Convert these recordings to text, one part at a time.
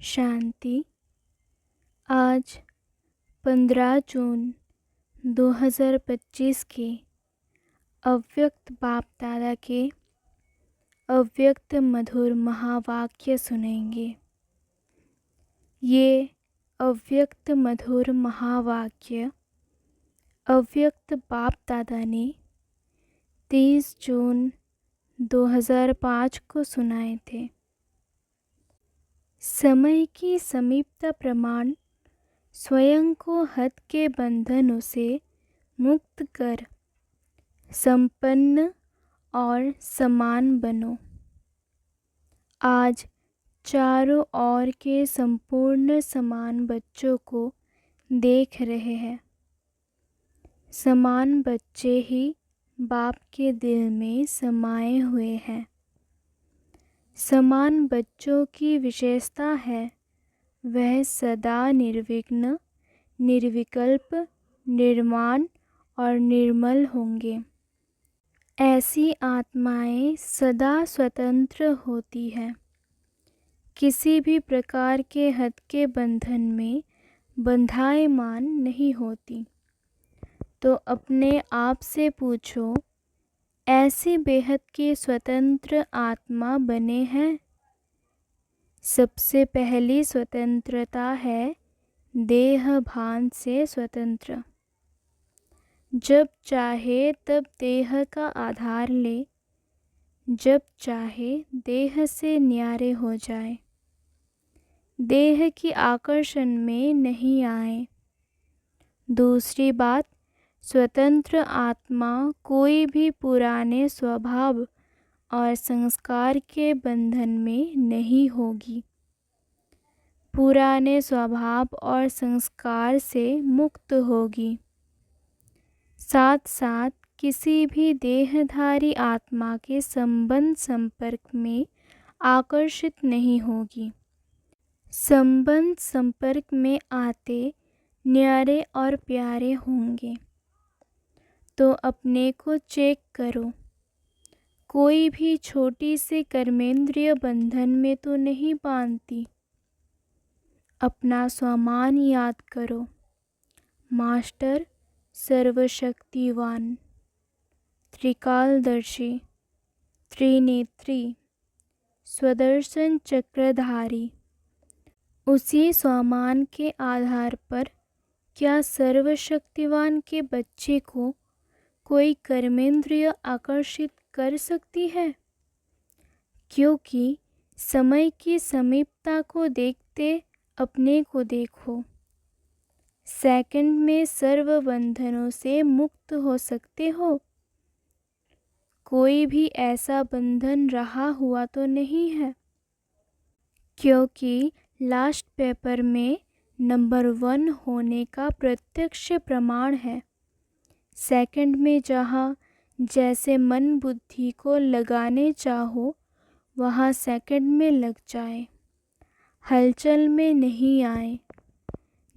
शांति। आज 15 जून 2025 के अव्यक्त बाप दादा के अव्यक्त मधुर महावाक्य सुनेंगे। ये अव्यक्त मधुर महावाक्य अव्यक्त बाप दादा ने 30 जून 2005 को सुनाए थे। समय की समीपता प्रमाण स्वयं को हद के बंधनों से मुक्त कर संपन्न और समान बनो। आज चारों ओर के संपूर्ण समान बच्चों को देख रहे हैं। समान बच्चे ही बाप के दिल में समाये हुए हैं। समान बच्चों की विशेषता है वह सदा निर्विघ्न, निर्विकल्प, निर्माण और निर्मल होंगे। ऐसी आत्माएं सदा स्वतंत्र होती हैं, किसी भी प्रकार के हद के बंधन में बंधायमान नहीं होती। तो अपने आप से पूछो, ऐसी बेहद की स्वतंत्र आत्मा बने हैं? सबसे पहली स्वतंत्रता है देह भान से स्वतंत्र। जब चाहे तब देह का आधार ले, जब चाहे देह से न्यारे हो जाए, देह की आकर्षण में नहीं आए। दूसरी बात, स्वतंत्र आत्मा कोई भी पुराने स्वभाव और संस्कार के बंधन में नहीं होगी। पुराने स्वभाव और संस्कार से मुक्त होगी। साथ साथ किसी भी देहधारी आत्मा के संबंध संपर्क में आकर्षित नहीं होगी। संबंध संपर्क में आते न्यारे और प्यारे होंगे। तो अपने को चेक करो, कोई भी छोटी से कर्मेंद्रिय बंधन में तो नहीं बांधती। अपना स्वमान याद करो। मास्टर सर्वशक्तिवान, त्रिकालदर्शी, त्रिनेत्री, स्वदर्शन चक्रधारी। उसी स्वमान के आधार पर क्या सर्वशक्तिवान के बच्चे को कोई कर्मेंद्रिय आकर्षित कर सकती है? क्योंकि समय की समीपता को देखते अपने को देखो। सेकंड में सर्व बंधनों से मुक्त हो सकते हो। कोई भी ऐसा बंधन रहा हुआ तो नहीं है, क्योंकि लास्ट पेपर में नंबर 1 होने का प्रत्यक्ष प्रमाण है। सेकंड में जहाँ जैसे मन बुद्धि को लगाने चाहो वहाँ सेकंड में लग जाए, हलचल में नहीं आए।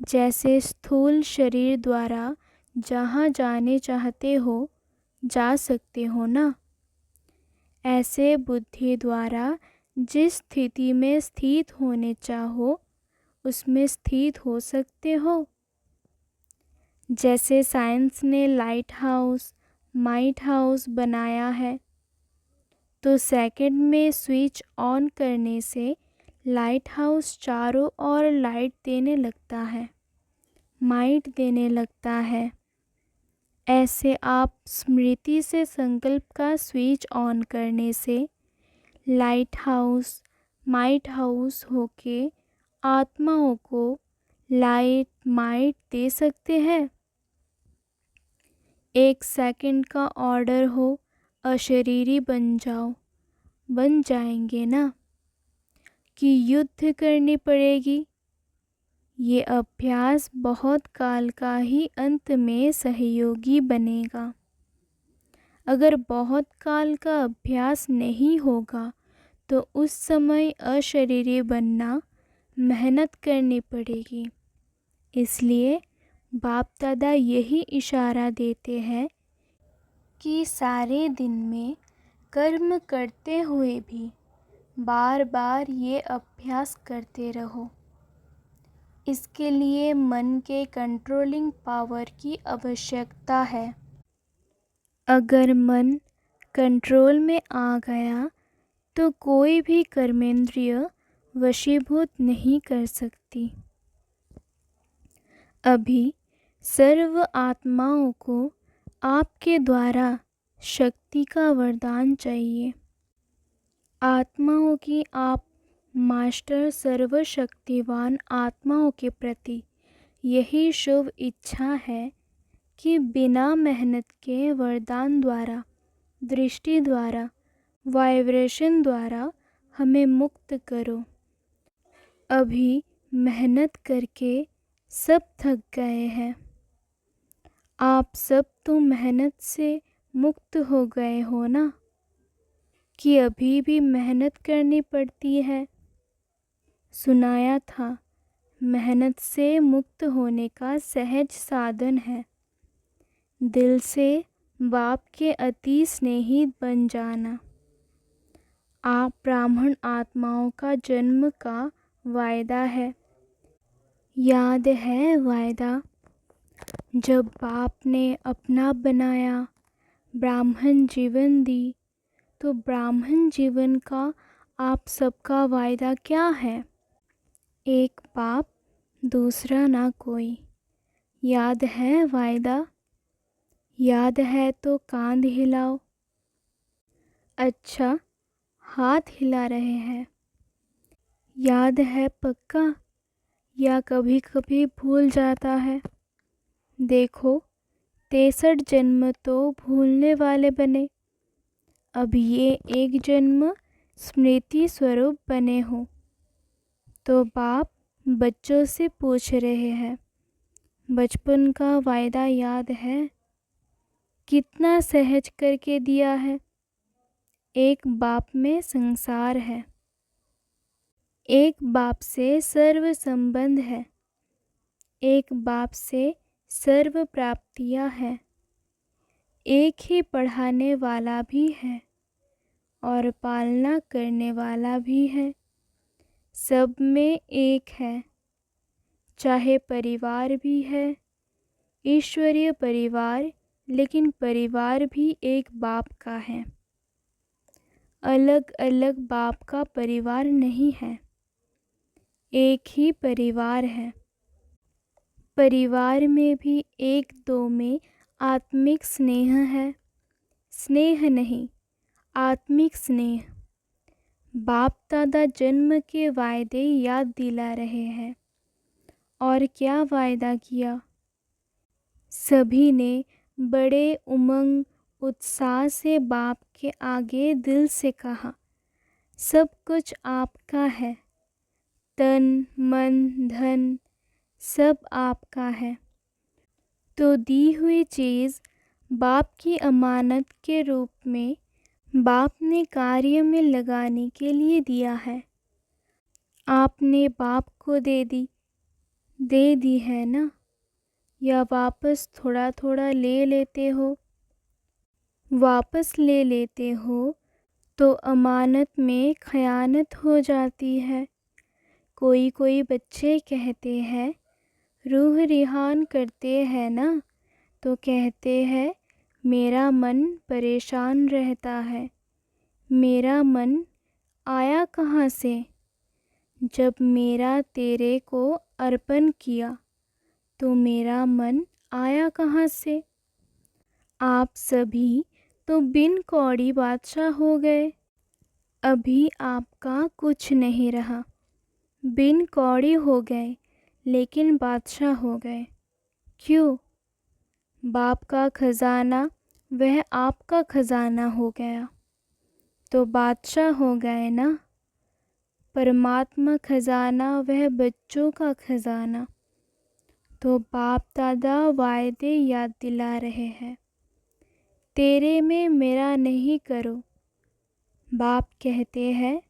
जैसे स्थूल शरीर द्वारा जहाँ जाने चाहते हो जा सकते हो ना, ऐसे बुद्धि द्वारा जिस स्थिति में स्थित होने चाहो उसमें स्थित हो सकते हो। जैसे साइंस ने लाइट हाउस, माइट हाउस बनाया है, तो सेकंड में स्विच ऑन करने से लाइट हाउस चारों ओर लाइट देने लगता है, माइट देने लगता है। ऐसे आप स्मृति से संकल्प का स्विच ऑन करने से लाइट हाउस, माइट हाउस होके आत्माओं को लाइट, माइट दे सकते हैं। 1 सेकंड का ऑर्डर हो, अशरीरी बन जाओ, बन जाएंगे ना? कि युद्ध करनी पड़ेगी? ये अभ्यास बहुत काल का ही अंत में सहयोगी बनेगा। अगर बहुत काल का अभ्यास नहीं होगा तो उस समय अशरीरी बनना मेहनत करनी पड़ेगी। इसलिए बाप दादा यही इशारा देते हैं कि सारे दिन में कर्म करते हुए भी बार बार ये अभ्यास करते रहो। इसके लिए मन के कंट्रोलिंग पावर की आवश्यकता है। अगर मन कंट्रोल में आ गया तो कोई भी कर्मेंद्रिय वशीभूत नहीं कर सकती। अभी सर्व आत्माओं को आपके द्वारा शक्ति का वरदान चाहिए। आत्माओं की आप मास्टर सर्वशक्तिवान आत्माओं के प्रति यही शुभ इच्छा है कि बिना मेहनत के वरदान द्वारा, दृष्टि द्वारा, वाइब्रेशन द्वारा हमें मुक्त करो। अभी मेहनत करके सब थक गए हैं। आप सब तो मेहनत से मुक्त हो गए हो ना, कि अभी भी मेहनत करनी पड़ती है। सुनाया था मेहनत से मुक्त होने का सहज साधन है दिल से बाप के अति स्नेही बन जाना। आप ब्राह्मण आत्माओं का जन्म का वायदा है। याद है वायदा, जब बाप ने अपना बनाया, ब्राह्मण जीवन दी, तो ब्राह्मण जीवन का आप सबका वायदा क्या है? एक बाप, दूसरा ना कोई। याद है वायदा? याद है तो कांध हिलाओ। अच्छा, हाथ हिला रहे हैं। याद है पक्का या कभी कभी भूल जाता है? देखो 63 जन्म तो भूलने वाले बने, अब ये एक जन्म स्मृति स्वरूप बने हो। तो बाप बच्चों से पूछ रहे हैं, बचपन का वायदा याद है? कितना सहज करके दिया है। एक बाप में संसार है, एक बाप से सर्व संबंध है, एक बाप से सर्व प्राप्तियां हैं, एक ही पढ़ाने वाला भी है और पालना करने वाला भी है। सब में एक है, चाहे परिवार भी है, ईश्वरीय परिवार, लेकिन परिवार भी एक बाप का है। अलग अलग बाप का परिवार नहीं है, एक ही परिवार है। परिवार में भी एक दो में आत्मिक स्नेह है, स्नेह नहीं, आत्मिक स्नेह। बाप दादा जन्म के वायदे याद दिला रहे हैं। और क्या वायदा किया? सभी ने बड़े उमंग उत्साह से बाप के आगे दिल से कहा, सब कुछ आपका है, तन मन धन सब आपका है। तो दी हुई चीज़ बाप की अमानत के रूप में बाप ने कार्य में लगाने के लिए दिया है। आपने बाप को दे दी है ना, या वापस थोड़ा थोड़ा ले लेते हो? वापस ले लेते हो तो अमानत में खयानत हो जाती है। कोई कोई बच्चे कहते हैं, रूह रिहान करते हैं ना, तो कहते हैं मेरा मन परेशान रहता है। मेरा मन आया कहाँ से? जब मेरा तेरे को अर्पण किया तो मेरा मन आया कहाँ से? आप सभी तो बिन कौड़ी बादशाह हो गए। अभी आपका कुछ नहीं रहा, बिन कौड़ी हो गए लेकिन बादशाह हो गए। क्यों? बाप का खजाना वह आपका खजाना हो गया, तो बादशाह हो गए ना। परमात्मा खजाना वह बच्चों का खजाना, तो बाप दादा वायदे याद दिला रहे हैं। तेरे में मेरा नहीं करो। बाप कहते हैं,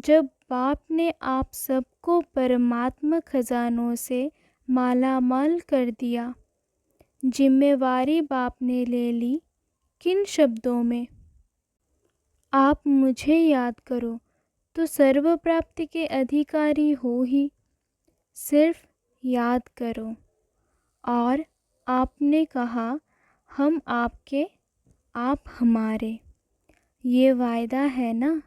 जब बाप ने आप सबको परमात्मा खजानों से माला माल कर दिया, जिम्मेवारी बाप ने ले ली। किन शब्दों में? आप मुझे याद करो तो सर्व प्राप्ति के अधिकारी हो ही। सिर्फ याद करो। और आपने कहा हम आपके, आप हमारे, ये वायदा है ना।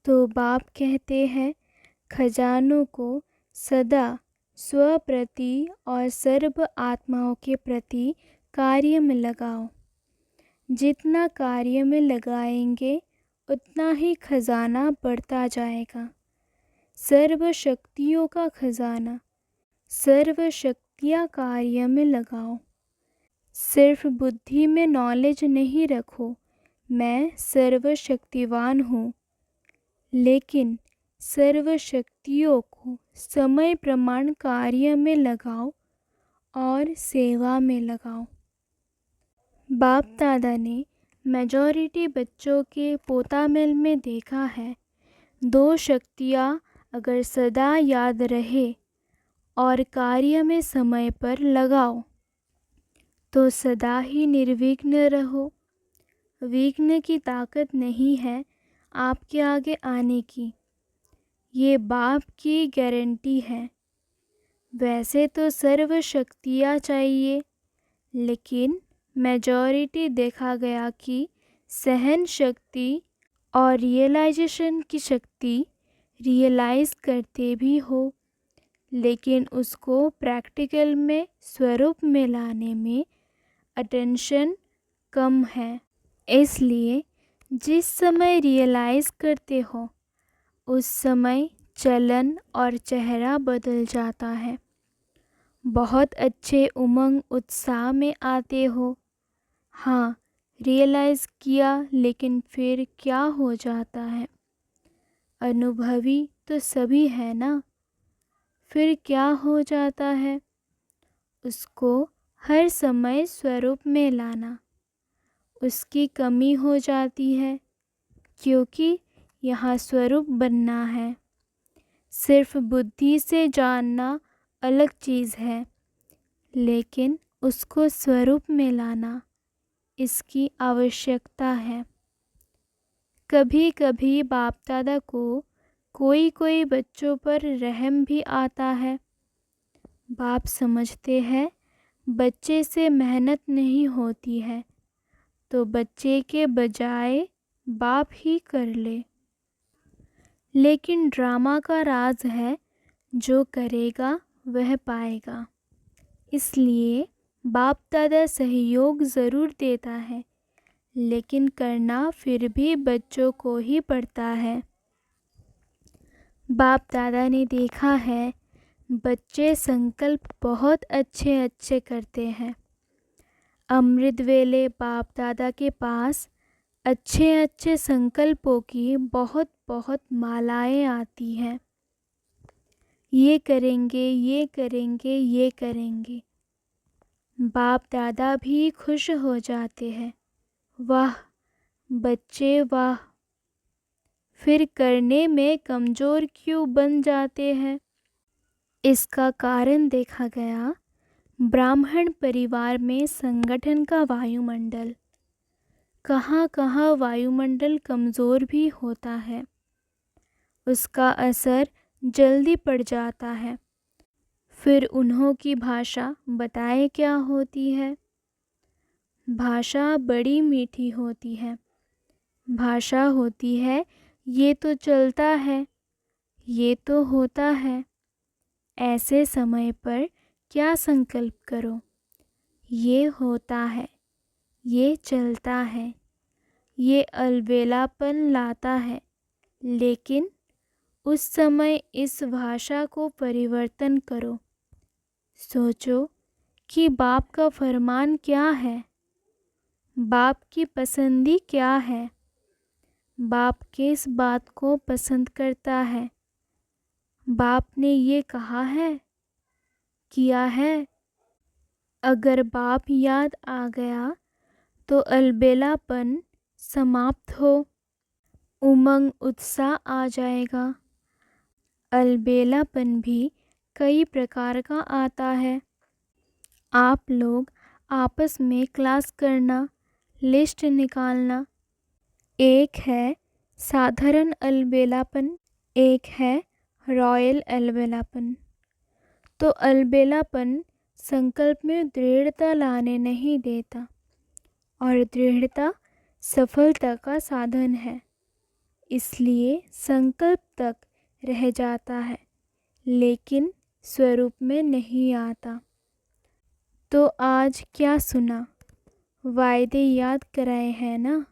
तो बाप कहते हैं खजानों को सदा स्व प्रति और सर्व आत्माओं के प्रति कार्य में लगाओ। जितना कार्य में लगाएंगे उतना ही खजाना बढ़ता जाएगा। सर्व शक्तियों का खजाना, सर्व शक्तियाँ कार्य में लगाओ। सिर्फ बुद्धि में नॉलेज नहीं रखो मैं सर्वशक्तिवान हूँ, लेकिन सर्व शक्तियों को समय प्रमाण कार्य में लगाओ और सेवा में लगाओ। बाप दादा ने मेजॉरिटी बच्चों के पोतामेल में देखा है, दो शक्तियाँ अगर सदा याद रहे और कार्य में समय पर लगाओ तो सदा ही निर्विघ्न रहो। विघ्न की ताकत नहीं है आपके आगे आने की, ये बाप की गारंटी है। वैसे तो सर्व शक्तियाँ चाहिए, लेकिन मेजॉरिटी देखा गया कि सहन शक्ति और रियलाइजेशन की शक्ति रियलाइज़ करते भी हो, लेकिन उसको प्रैक्टिकल में स्वरूप में लाने में अटेंशन कम है। इसलिए जिस समय रियलाइज़ करते हो उस समय चलन और चेहरा बदल जाता है। बहुत अच्छे उमंग उत्साह में आते हो। हाँ, रियलाइज़ किया, लेकिन फिर क्या हो जाता है? अनुभवी तो सभी है ना। फिर क्या हो जाता है? उसको हर समय स्वरूप में लाना, उसकी कमी हो जाती है, क्योंकि यहाँ स्वरूप बनना है। सिर्फ बुद्धि से जानना अलग चीज़ है, लेकिन उसको स्वरूप में लाना इसकी आवश्यकता है। कभी कभी बाप दादा को कोई कोई बच्चों पर रहम भी आता है। बाप समझते हैं बच्चे से मेहनत नहीं होती है, तो बच्चे के बजाय बाप ही कर ले। लेकिन ड्रामा का राज है, जो करेगा वह पाएगा। इसलिए बाप दादा सहयोग ज़रूर देता है, लेकिन करना फिर भी बच्चों को ही पड़ता है। बाप दादा ने देखा है बच्चे संकल्प बहुत अच्छे अच्छे करते हैं। अमृत वेले बाप दादा के पास अच्छे अच्छे संकल्पों की बहुत बहुत मालाएं आती हैं। ये करेंगे, ये करेंगे, ये करेंगे। बाप दादा भी खुश हो जाते हैं, वाह बच्चे वाह। फिर करने में कमज़ोर क्यों बन जाते हैं? इसका कारण देखा गया ब्राह्मण परिवार में संगठन का वायुमंडल, कहाँ कहाँ वायुमंडल कमज़ोर भी होता है, उसका असर जल्दी पड़ जाता है। फिर उन्हों की भाषा बताए क्या होती है? भाषा बड़ी मीठी होती है। भाषा होती है ये तो चलता है, ये तो होता है। ऐसे समय पर क्या संकल्प करो? ये होता है, ये चलता है, ये अलबेलापन लाता है, लेकिन उस समय इस भाषा को परिवर्तन करो। सोचो कि बाप का फरमान क्या है, बाप की पसंदी क्या है, बाप किस बात को पसंद करता है। बाप ने ये कहा है, किया है। अगर बाप याद आ गया तो अलबेलापन समाप्त हो, उमंग उत्साह आ जाएगा। अलबेलापन भी कई प्रकार का आता है। आप लोग आपस में क्लास करना, लिस्ट निकालना। एक है साधारण अलबेलापन, एक है रॉयल अलबेलापन। तो अलबेलापन संकल्प में दृढ़ता लाने नहीं देता और दृढ़ता सफलता का साधन है, इसलिए संकल्प तक रह जाता है लेकिन स्वरूप में नहीं आता। तो आज क्या सुना? वायदे याद कराए हैं ना?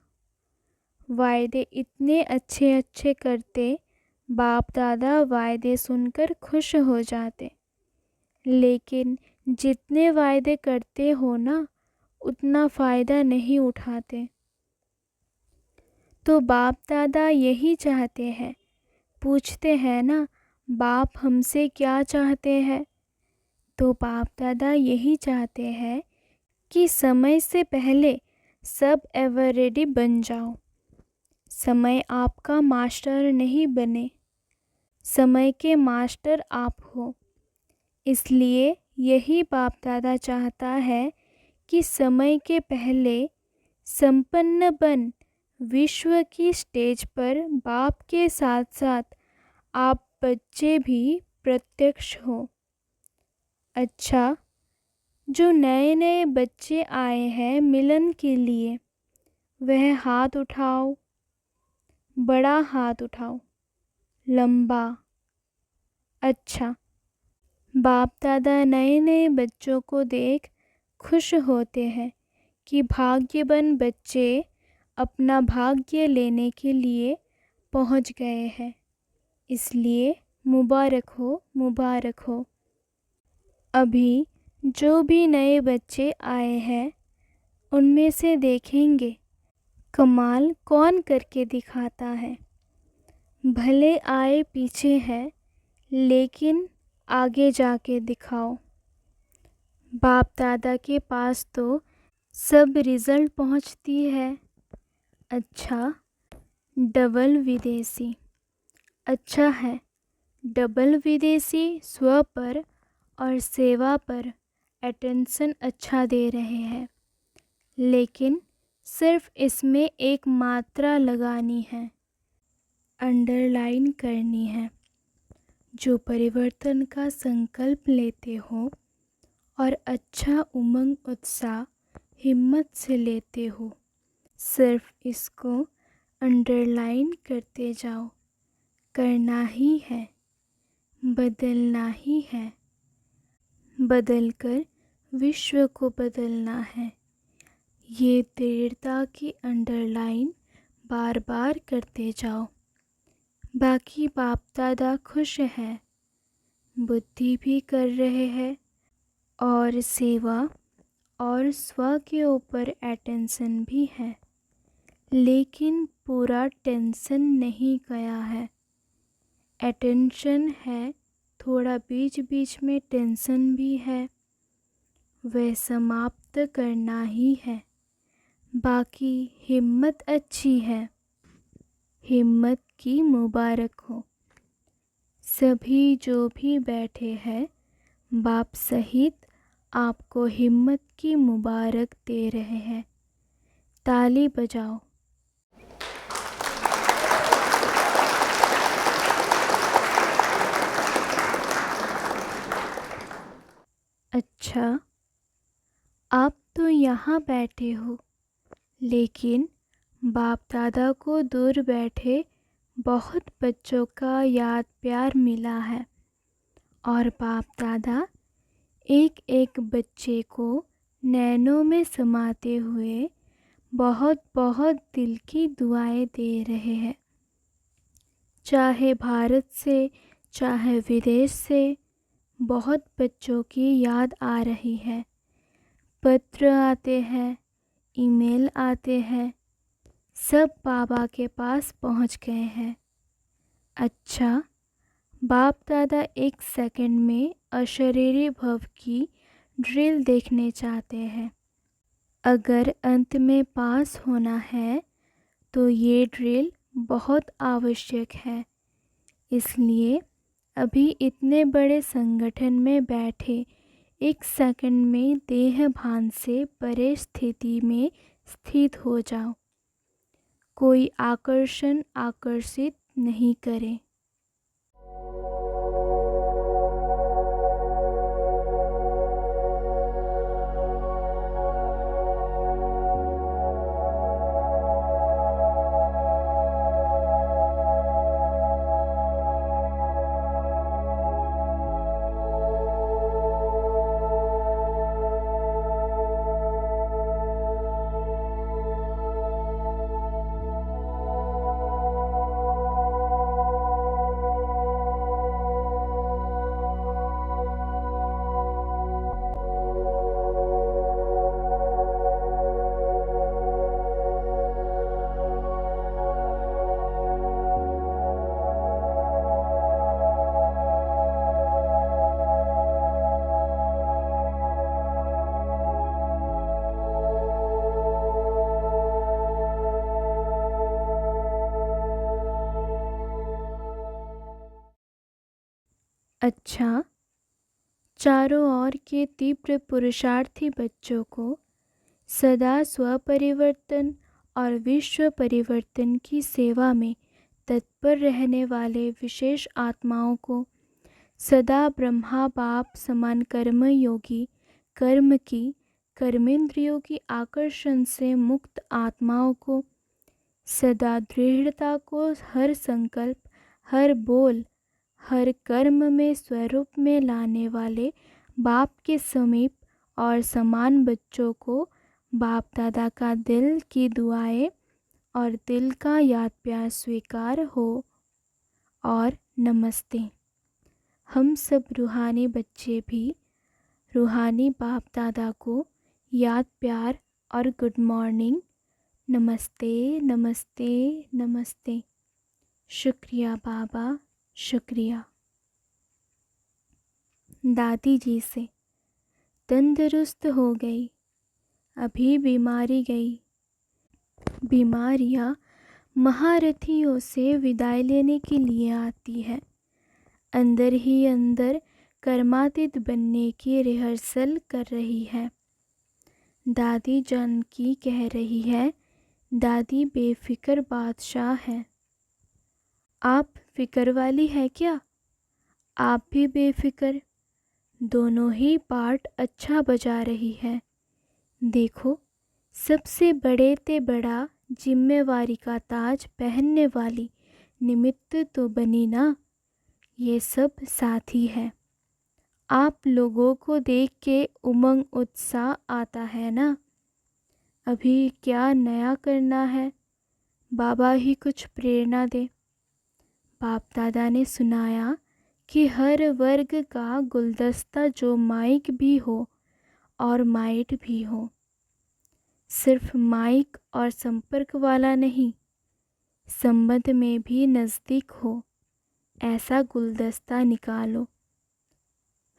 वायदे इतने अच्छे अच्छे करते, बाप दादा वायदे सुनकर खुश हो जाते। लेकिन जितने वायदे करते हो ना, उतना फ़ायदा नहीं उठाते। तो बाप दादा यही चाहते हैं। पूछते हैं ना, बाप हमसे क्या चाहते हैं? तो बाप दादा यही चाहते हैं कि समय से पहले सब एवर रेडी बन जाओ। समय आपका मास्टर नहीं बने, समय के मास्टर आप हो। इसलिए यही बाप दादा चाहता है कि समय के पहले संपन्न बन विश्व की स्टेज पर बाप के साथ साथ आप बच्चे भी प्रत्यक्ष हो। अच्छा, जो नए नए बच्चे आए हैं मिलन के लिए, वह हाथ उठाओ, बड़ा हाथ उठाओ, लंबा। अच्छा, बाप दादा नए नए बच्चों को देख खुश होते हैं कि भाग्यवान बच्चे अपना भाग्य लेने के लिए पहुंच गए हैं। इसलिए मुबारक हो, मुबारक हो। अभी जो भी नए बच्चे आए हैं उनमें से देखेंगे कमाल कौन करके दिखाता है। भले आए पीछे है लेकिन आगे जाके दिखाओ। बाप दादा के पास तो सब रिजल्ट पहुंचती है। अच्छा, डबल विदेशी। अच्छा है, डबल विदेशी स्व पर और सेवा पर अटेंशन अच्छा दे रहे हैं, लेकिन सिर्फ इसमें एक मात्रा लगानी है, अंडरलाइन करनी है। जो परिवर्तन का संकल्प लेते हो और अच्छा उमंग उत्साह हिम्मत से लेते हो, सिर्फ इसको अंडरलाइन करते जाओ। करना ही है, बदलना ही है, बदलकर विश्व को बदलना है। ये दृढ़ता की अंडरलाइन बार बार करते जाओ। बाकी बाप दादा खुश हैं, बुद्धि भी कर रहे हैं और सेवा और स्व के ऊपर अटेंशन भी है, लेकिन पूरा टेंशन नहीं गया है। अटेंशन है, थोड़ा बीच बीच में टेंशन भी है, वह समाप्त करना ही है। बाकी हिम्मत अच्छी है, हिम्मत की मुबारक हो। सभी जो भी बैठे हैं बाप सहित आपको हिम्मत की मुबारक दे रहे हैं। ताली बजाओ। अच्छा, आप तो यहाँ बैठे हो, लेकिन बाप दादा को दूर बैठे बहुत बच्चों का याद प्यार मिला है और बाप दादा एक एक बच्चे को नैनों में समाते हुए बहुत बहुत दिल की दुआएं दे रहे हैं। चाहे भारत से चाहे विदेश से बहुत बच्चों की याद आ रही है। पत्र आते हैं, ईमेल आते हैं, सब बाबा के पास पहुंच गए हैं। अच्छा, बाप दादा एक सेकंड में अशरीरी भव की ड्रिल देखने चाहते हैं। अगर अंत में पास होना है तो ये ड्रिल बहुत आवश्यक है। इसलिए अभी इतने बड़े संगठन में बैठे एक सेकंड में देह भान से परे स्थिति में स्थित हो जाओ। कोई आकर्षण आकर्षित नहीं करे। अच्छा, चारों ओर के तीव्र पुरुषार्थी बच्चों को सदा स्वपरिवर्तन और विश्व परिवर्तन की सेवा में तत्पर रहने वाले विशेष आत्माओं को, सदा ब्रह्मा बाप समान कर्मयोगी, कर्म की कर्मेंद्रियों की आकर्षण से मुक्त आत्माओं को, सदा दृढ़ता को हर संकल्प, हर बोल, हर कर्म में स्वरूप में लाने वाले बाप के समीप और समान बच्चों को बाप दादा का दिल की दुआएं और दिल का याद प्यार स्वीकार हो और नमस्ते। हम सब रूहानी बच्चे भी रूहानी बाप दादा को याद प्यार और गुड मॉर्निंग, नमस्ते नमस्ते नमस्ते। शुक्रिया बाबा, शुक्रिया। दादी जी से, तंदुरुस्त हो गई, अभी बीमारी गई। बीमारियाँ महारथियों से विदाई लेने के लिए आती है। अंदर ही अंदर कर्मातीत बनने की रिहर्सल कर रही है। दादी जानकी कह रही है, दादी बेफिक्र बादशाह है। आप फिक्र वाली है क्या? आप भी बेफिक्र। दोनों ही पार्ट अच्छा बजा रही है। देखो, सबसे बड़े ते बड़ा जिम्मेवारी का ताज पहनने वाली निमित्त तो बनी ना। ये सब साथी है। आप लोगों को देख के उमंग उत्साह आता है ना। अभी क्या नया करना है, बाबा ही कुछ प्रेरणा दे। बाप दादा ने सुनाया कि हर वर्ग का गुलदस्ता जो माइक भी हो और माइट भी हो, सिर्फ माइक और संपर्क वाला नहीं, संबंध में भी नज़दीक हो, ऐसा गुलदस्ता निकालो।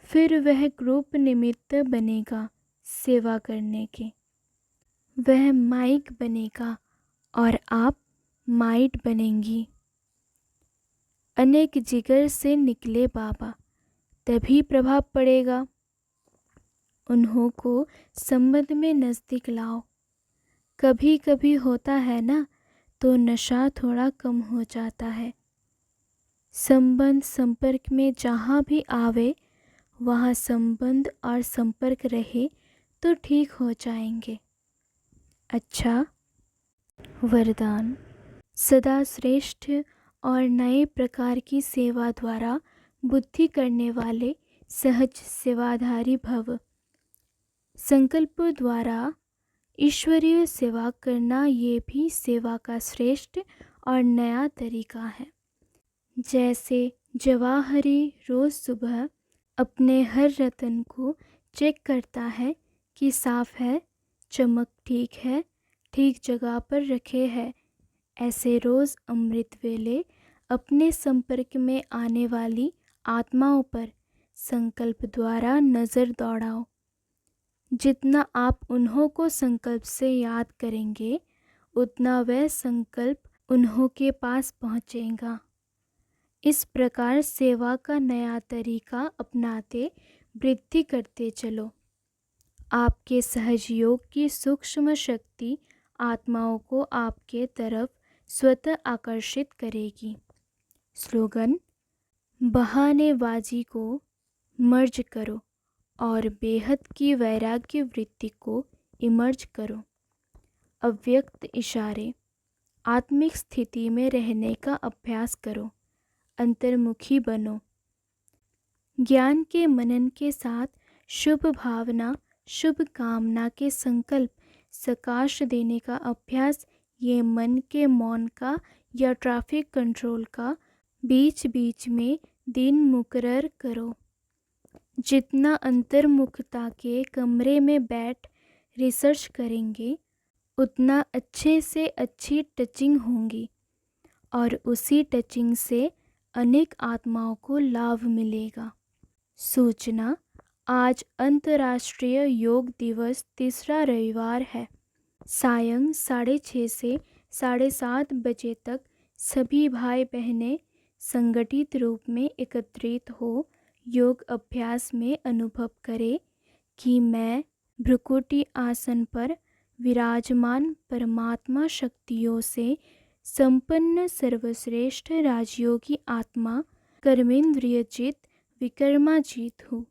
फिर वह ग्रुप निमित्त बनेगा सेवा करने के। वह माइक बनेगा और आप माइट बनेंगी। अनेक जिगर से निकले बाबा, तभी प्रभाव पड़ेगा। उन्हों को संबंध में नज़दीक लाओ। कभी कभी होता है ना, तो नशा थोड़ा कम हो जाता है। संबंध संपर्क में जहाँ भी आवे, वहाँ संबंध और संपर्क रहे तो ठीक हो जाएंगे। अच्छा, वरदान। सदा श्रेष्ठ और नए प्रकार की सेवा द्वारा बुद्धि करने वाले सहज सेवाधारी भव। संकल्प द्वारा ईश्वरीय सेवा करना ये भी सेवा का श्रेष्ठ और नया तरीका है। जैसे जवाहरी रोज़ सुबह अपने हर रतन को चेक करता है कि साफ है, चमक ठीक है, ठीक जगह पर रखे है, ऐसे रोज़ अमृत वेले अपने संपर्क में आने वाली आत्माओं पर संकल्प द्वारा नज़र दौड़ाओ। जितना आप उन्हों को संकल्प से याद करेंगे, उतना वह संकल्प उन्हों के पास पहुँचेगा। इस प्रकार सेवा का नया तरीका अपनाते वृद्धि करते चलो। आपके सहयोग की सूक्ष्म शक्ति आत्माओं को आपके तरफ स्वतः आकर्षित करेगी। स्लोगन: बहानेबाजी को मर्ज करो और बेहद की वैराग्य वृत्ति को इमर्ज करो। अव्यक्त इशारे: आत्मिक स्थिति में रहने का अभ्यास करो, अंतर्मुखी बनो। ज्ञान के मनन के साथ शुभ भावना, शुभ कामना के संकल्प सकाश देने का अभ्यास, ये मन के मौन का या ट्रैफिक कंट्रोल का बीच बीच में दिन मुकर्रर करो। जितना अंतर्मुखता के कमरे में बैठ रिसर्च करेंगे, उतना अच्छे से अच्छी टचिंग होंगी और उसी टचिंग से अनेक आत्माओं को लाभ मिलेगा। सूचना: आज अंतर्राष्ट्रीय योग दिवस तीसरा रविवार है। सायं 6:30 से 7:30 बजे तक सभी भाई बहनें संगठित रूप में एकत्रित हो योग अभ्यास में अनुभव करे कि मैं भ्रुकुटी आसन पर विराजमान परमात्मा शक्तियों से संपन्न सर्वश्रेष्ठ राजयोगी आत्मा कर्मेंद्रियजित विक्रमाजीत हूँ।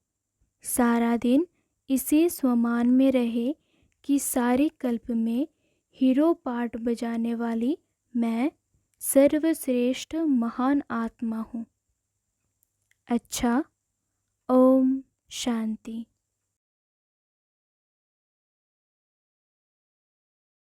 सारा दिन इसी स्वमान में रहे कि सारे कल्प में हीरो पार्ट बजाने वाली मैं सर्वश्रेष्ठ महान आत्मा हूँ। अच्छा, ओम शांति।